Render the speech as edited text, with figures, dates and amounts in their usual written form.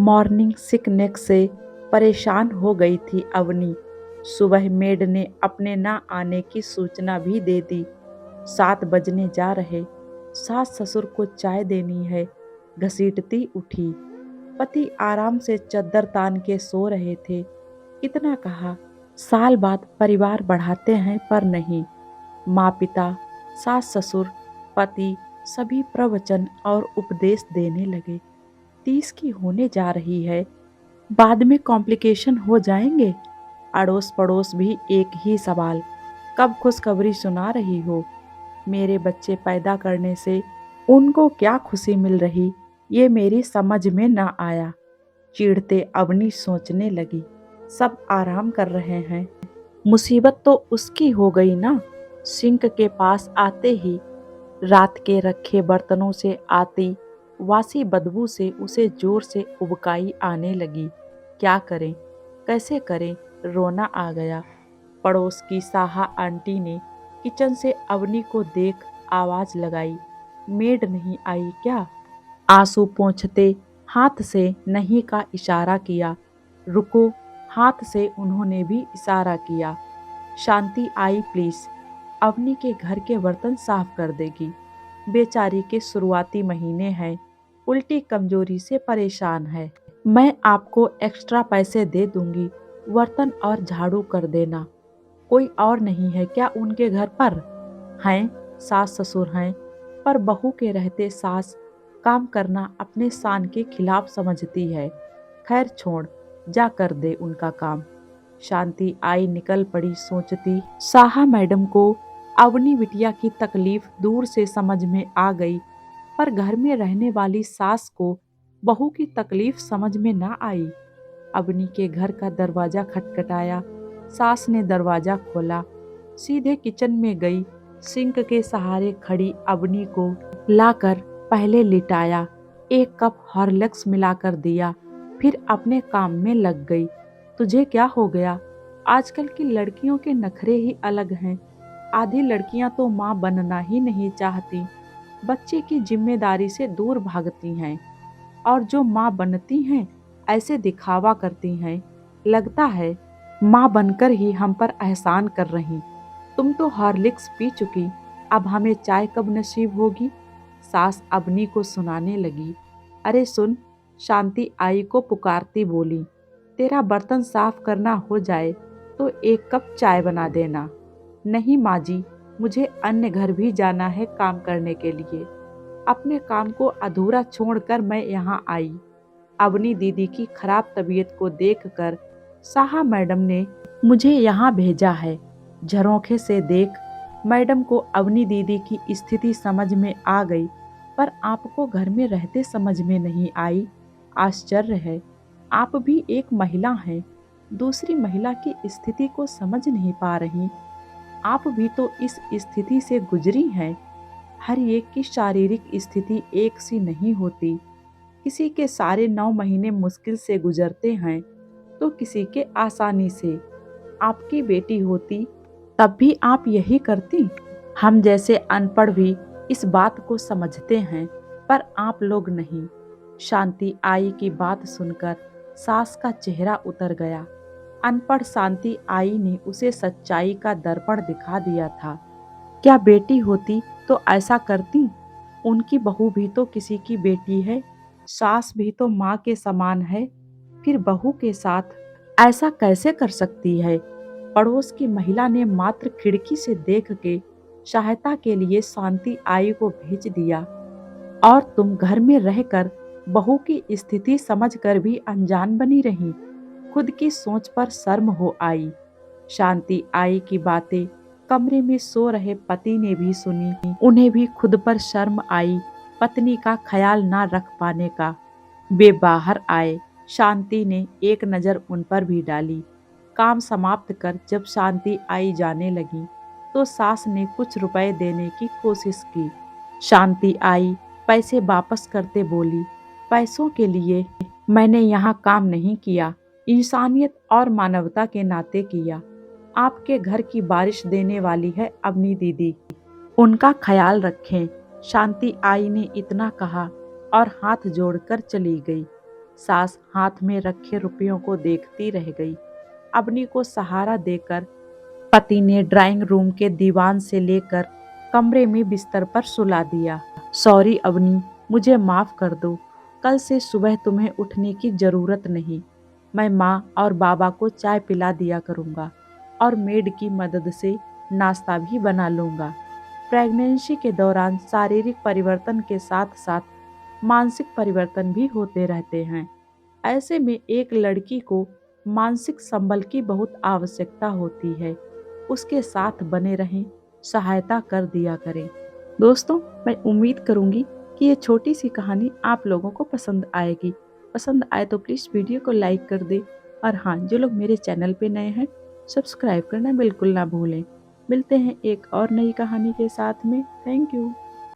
Morning sickness से परेशान हो गई थी अवनी। सुबह मेड ने अपने ना आने की सूचना भी दे दी। 7 बजने जा रहे। सास ससुर को चाय देनी है। घसीटती उठी। पति आराम से चद्दर तान के सो रहे थे। इतना कहा, साल बाद परिवार बढ़ाते हैं पर नहीं। माँ पिता, सास ससुर, पति सभी प्रवचन और उपदेश देने लगे। 30 की होने जा रही है, बाद में कॉम्प्लिकेशन हो जाएंगे। अड़ोस पड़ोस भी एक ही सवाल, कब खुशखबरी सुना रही हो। मेरे बच्चे पैदा करने से उनको क्या खुशी मिल रही, ये मेरी समझ में ना आया। चिढ़ते अवनी सोचने लगी, सब आराम कर रहे हैं, मुसीबत तो उसकी हो गई ना। सिंक के पास आते ही रात के रखे बर्तनों से आती वासी बदबू से उसे जोर से उबकाई आने लगी। क्या करें, कैसे करें, रोना आ गया। पड़ोस की साहा आंटी ने किचन से अवनी को देख आवाज लगाई, मेड नहीं आई क्या। आंसू पोंछते हाथ से नहीं का इशारा किया। रुको, हाथ से उन्होंने भी इशारा किया। शांति आई प्लीज, अवनी के घर के बर्तन साफ कर देगी। बेचारी के शुरुआती महीने हैं, उल्टी कमजोरी से परेशान है। मैं आपको एक्स्ट्रा पैसे दे दूंगी, बर्तन और झाड़ू कर देना। कोई और नहीं है क्या उनके घर पर? हैं, सास ससुर हैं, पर बहू के रहते सास काम करना अपने शान के खिलाफ समझती है। खैर छोड़, जा कर दे उनका काम। शांति आई निकल पड़ी सोचती, साहा मैडम को अवनी बिटिया की तकलीफ दूर से समझ में आ गई, पर घर में रहने वाली सास को बहू की तकलीफ समझ में ना आई। अवनी के घर का दरवाजा खटखटाया। सास ने दरवाजा खोला, सीधे किचन में गई। सिंक के सहारे खड़ी अवनी को लाकर पहले लिटाया, एक कप हॉर्लिक्स मिलाकर दिया, फिर अपने काम में लग गई। तुझे क्या हो गया? आजकल की लड़कियों के नखरे ही अलग हैं। आधी लड़कियां तो माँ बनना ही नहीं चाहती, बच्चे की जिम्मेदारी से दूर भागती हैं, और जो माँ बनती हैं ऐसे दिखावा करती हैं। लगता है माँ बनकर ही हम पर एहसान कर रही। तुम तो हॉर्लिक्स पी चुकी, अब हमें चाय कब नसीब होगी? सास अवनी को सुनाने लगी। अरे सुन, शांति आई को पुकारती बोली, तेरा बर्तन साफ करना हो जाए तो 1 कप चाय बना देना। नहीं माँ जी, मुझे अन्य घर भी जाना है काम करने के लिए। अपने काम को अधूरा छोड़कर मैं यहाँ आई। अवनी दीदी की खराब तबीयत को देखकर साहा मैडम ने मुझे यहाँ भेजा है। झरोखे से देख मैडम को अवनी दीदी की स्थिति समझ में आ गई, पर आपको घर में रहते समझ में नहीं आई। आश्चर्य है, आप भी एक महिला हैं, दूसरी महिला की स्थिति को समझ नहीं पा रही। आप भी तो इस स्थिति से गुजरी हैं। हर एक की शारीरिक स्थिति एक सी नहीं होती। किसी के सारे 9 महीने मुश्किल से गुजरते हैं, तो किसी के आसानी से। आपकी बेटी होती तब भी आप यही करती? हम जैसे अनपढ़ भी इस बात को समझते हैं, पर आप लोग नहीं। शांति आई की बात सुनकर सास का चेहरा उतर गया। अनपढ़ शांति आई ने उसे सच्चाई का दर्पण दिखा दिया था। क्या बेटी होती तो ऐसा करती? उनकी बहू भी तो किसी की बेटी है, सास भी तो माँ के समान है, फिर बहू के साथ ऐसा कैसे कर सकती है? पड़ोस की महिला ने मात्र खिड़की से देख के सहायता के लिए शांति आई को भेज दिया, और तुम घर में रहकर बहू की स्थिति समझकर भी अनजान बनी रही। खुद की सोच पर शर्म हो आई। शांति आई की बातें कमरे में सो रहे पति ने भी सुनी। उन्हें भी खुद पर शर्म आई, पत्नी का ख्याल ना रख पाने का। वे बाहर आए। शांति ने एक नज़र उन पर भी डाली। काम समाप्त कर जब शांति आई जाने लगी, तो सास ने कुछ रुपए देने की कोशिश की। शांति आई पैसे वापस करते बोली, पैसों के लिए मैंने यहाँ काम नहीं किया, इंसानियत और मानवता के नाते किया। आपके घर की बारिश देने वाली है अवनी दीदी, उनका ख्याल रखें। शांति आई ने इतना कहा और हाथ जोड़कर चली गई। सास हाथ में रखे रुपयों को देखती रह गई। अवनी को सहारा देकर पति ने ड्राइंग रूम के दीवान से लेकर कमरे में बिस्तर पर सुला दिया। सॉरी अवनी, मुझे माफ कर दो। कल से सुबह तुम्हें उठने की जरूरत नहीं। मैं माँ और बाबा को चाय पिला दिया करूँगा और मेड की मदद से नाश्ता भी बना लूँगा। प्रेगनेंसी के दौरान शारीरिक परिवर्तन के साथ साथ मानसिक परिवर्तन भी होते रहते हैं। ऐसे में एक लड़की को मानसिक संबल की बहुत आवश्यकता होती है। उसके साथ बने रहें, सहायता कर दिया करें। दोस्तों, मैं उम्मीद करूंगी कि ये छोटी सी कहानी आप लोगों को पसंद आएगी। पसंद आए तो प्लीज़ वीडियो को लाइक कर दें और हाँ, जो लोग मेरे चैनल पे नए हैं, सब्सक्राइब करना बिल्कुल ना भूलें। मिलते हैं एक और नई कहानी के साथ में। Thank you.